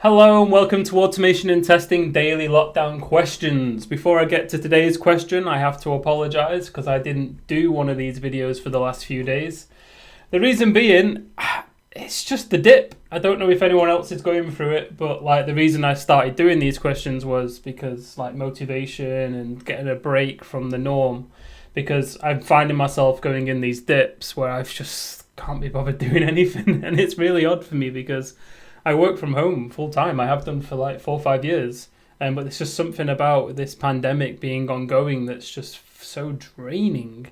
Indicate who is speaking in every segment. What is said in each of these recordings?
Speaker 1: Hello and welcome to Automation and Testing Daily Lockdown Questions. Before I get to today's question, I have to apologise because I didn't do one of these videos for the last few days. The reason being, it's just the dip. I don't know if anyone else is going through it, but the reason I started doing these questions was because motivation and getting a break from the norm, because I'm finding myself going in these dips where I just can't be bothered doing anything, and it's really odd for me because I work from home full time. I have done for 4 or 5 years. But it's just something about this pandemic being ongoing that's just so draining.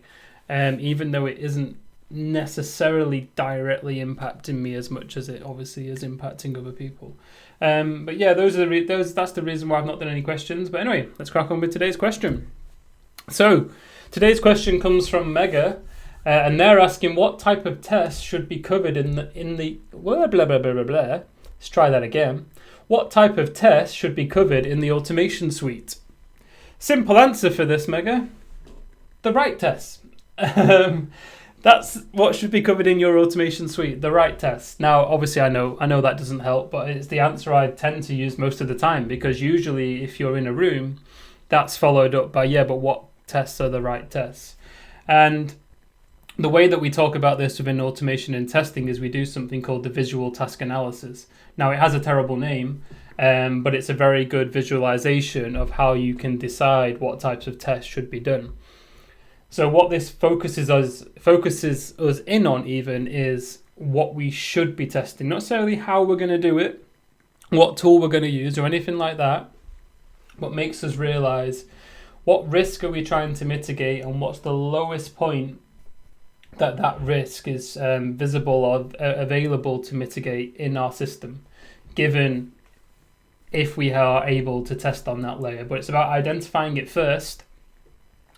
Speaker 1: Even though it isn't necessarily directly impacting me as much as it obviously is impacting other people. But yeah, that's the reason why I've not done any questions. But anyway, let's crack on with today's question. So today's question comes from Megha. And they're asking what type of tests should be covered in the blah, blah, blah, blah, blah, blah. Let's try that again. What type of tests should be covered in the automation suite? Simple answer for this, Megha. The right tests. That's what should be covered in your automation suite, the right tests. Now, obviously, I know that doesn't help, but it's the answer I tend to use most of the time, because usually if you're in a room, that's followed up by, but what tests are the right tests? And the way that we talk about this within automation and testing is we do something called the visual task analysis. Now, it has a terrible name, but it's a very good visualization of how you can decide what types of tests should be done. So what this focuses us in on even is what we should be testing, not necessarily how we're going to do it, what tool we're going to use or anything like that. What makes us realize what risk are we trying to mitigate and what's the lowest point that risk is visible or available to mitigate in our system, given if we are able to test on that layer. But it's about identifying it first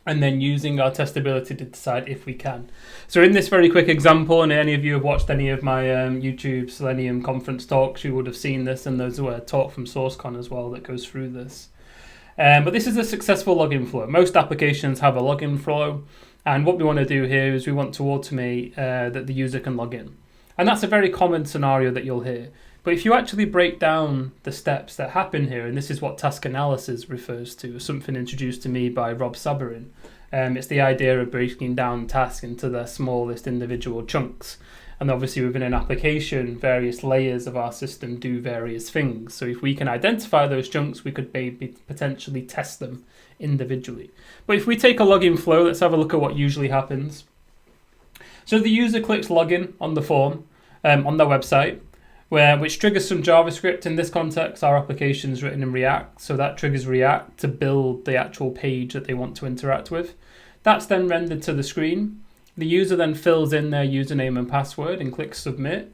Speaker 1: and then using our testability to decide if we can. So in this very quick example, and any of you have watched any of my YouTube Selenium conference talks, you would have seen this, and there's a talk from SourceCon as well that goes through this. But this is a successful login flow. Most applications have a login flow. And what we want to do here is we want to automate that the user can log in. And that's a very common scenario that you'll hear. But if you actually break down the steps that happen here, and this is what task analysis refers to, something introduced to me by Rob Sabarin. It's the idea of breaking down tasks into their smallest individual chunks. And obviously within an application, various layers of our system do various things. So if we can identify those chunks, we could maybe potentially test them individually. But if we take a login flow, let's have a look at what usually happens. So the user clicks login on the form on their website, which triggers some JavaScript. In this context, our application is written in React, so that triggers React to build the actual page that they want to interact with. That's then rendered to the screen. The user then fills in their username and password and clicks submit.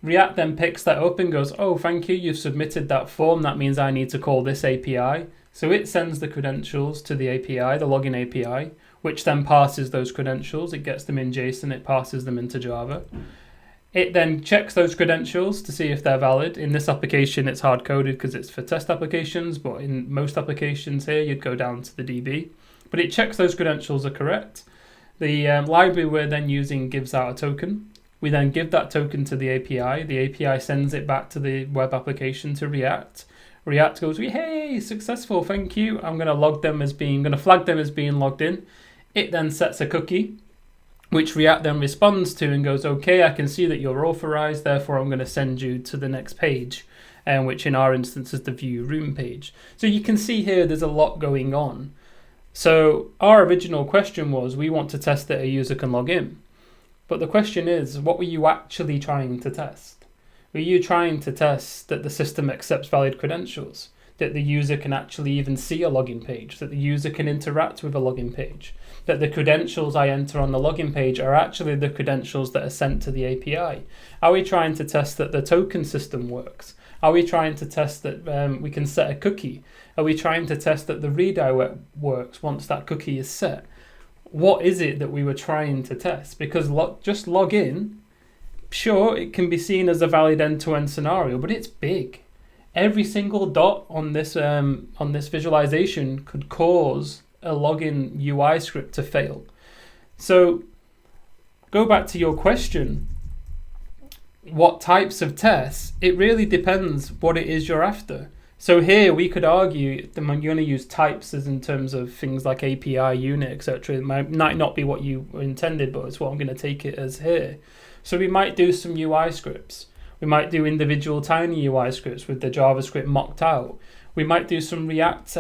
Speaker 1: React then picks that up and goes, oh, thank you, you've submitted that form. That means I need to call this API. So it sends the credentials to the API, the login API, which then passes those credentials. It gets them in JSON, it passes them into Java. It then checks those credentials to see if they're valid. In this application, it's hard-coded because it's for test applications, but in most applications here, you'd go down to the DB. But it checks those credentials are correct. The library we're then using gives out a token. We then give that token to the API. The API sends it back to the web application to React. React goes, hey, successful, thank you. I'm going to flag them as being logged in. It then sets a cookie, which React then responds to and goes, okay, I can see that you're authorized, therefore I'm going to send you to the next page, which in our instance is the view room page. So you can see here there's a lot going on. So our original question was, we want to test that a user can log in. But the question is, what were you actually trying to test? Were you trying to test that the system accepts valid credentials, that the user can actually even see a login page, that the user can interact with a login page, that the credentials I enter on the login page are actually the credentials that are sent to the API? Are we trying to test that the token system works? Are we trying to test that we can set a cookie? Are we trying to test that the redirect works once that cookie is set? What is it that we were trying to test? Because just log in, sure, it can be seen as a valid end-to-end scenario, but it's big. Every single dot on this visualization could cause a login UI script to fail. So go back to your question. what types of tests, it really depends what it is you're after. So here we could argue that you're going to use types as in terms of things like API, unit, etc. It might not be what you intended, but it's what I'm going to take it as here. So we might do some UI scripts. We might do individual tiny UI scripts with the JavaScript mocked out. We might do some React.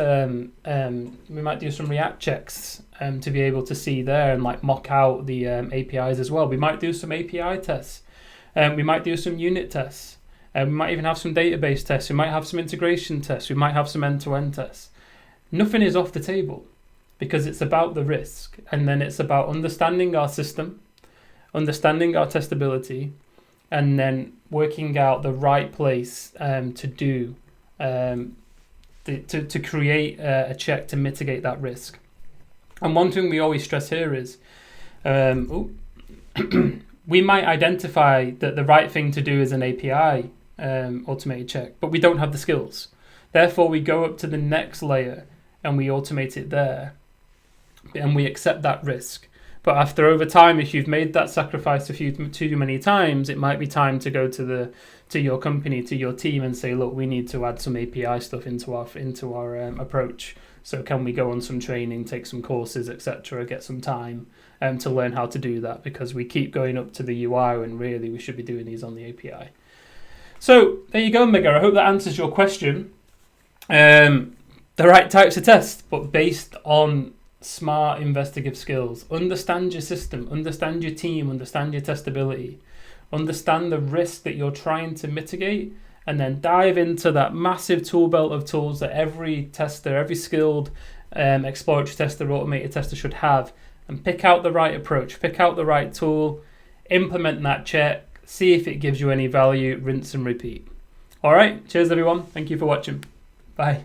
Speaker 1: Checks to be able to see there and like mock out the APIs as well. We might do some API tests. We might do some unit tests. We might even have some database tests. We might have some integration tests. We might have some end-to-end tests. Nothing is off the table because it's about the risk. And then it's about understanding our system, understanding our testability, and then working out the right place to do, to create a check to mitigate that risk. And one thing we always stress here is, we might identify that the right thing to do is an API automated check, but we don't have the skills. Therefore, we go up to the next layer and we automate it there, and we accept that risk. But after over time, if you've made that sacrifice too many times, it might be time to go to your company, to your team, and say, look, we need to add some API stuff into our approach. So can we go on some training, take some courses, etc., get some time to learn how to do that, because we keep going up to the UI when really we should be doing these on the API. So there you go, Megha. I hope that answers your question. The right types of tests, but based on smart investigative skills. Understand your system, understand your team, understand your testability, understand the risk that you're trying to mitigate, and then dive into that massive tool belt of tools that every tester, every skilled exploratory tester, automated tester should have, and pick out the right approach, pick out the right tool, implement that check, see if it gives you any value, rinse and repeat. All right, cheers everyone. Thank you for watching. Bye.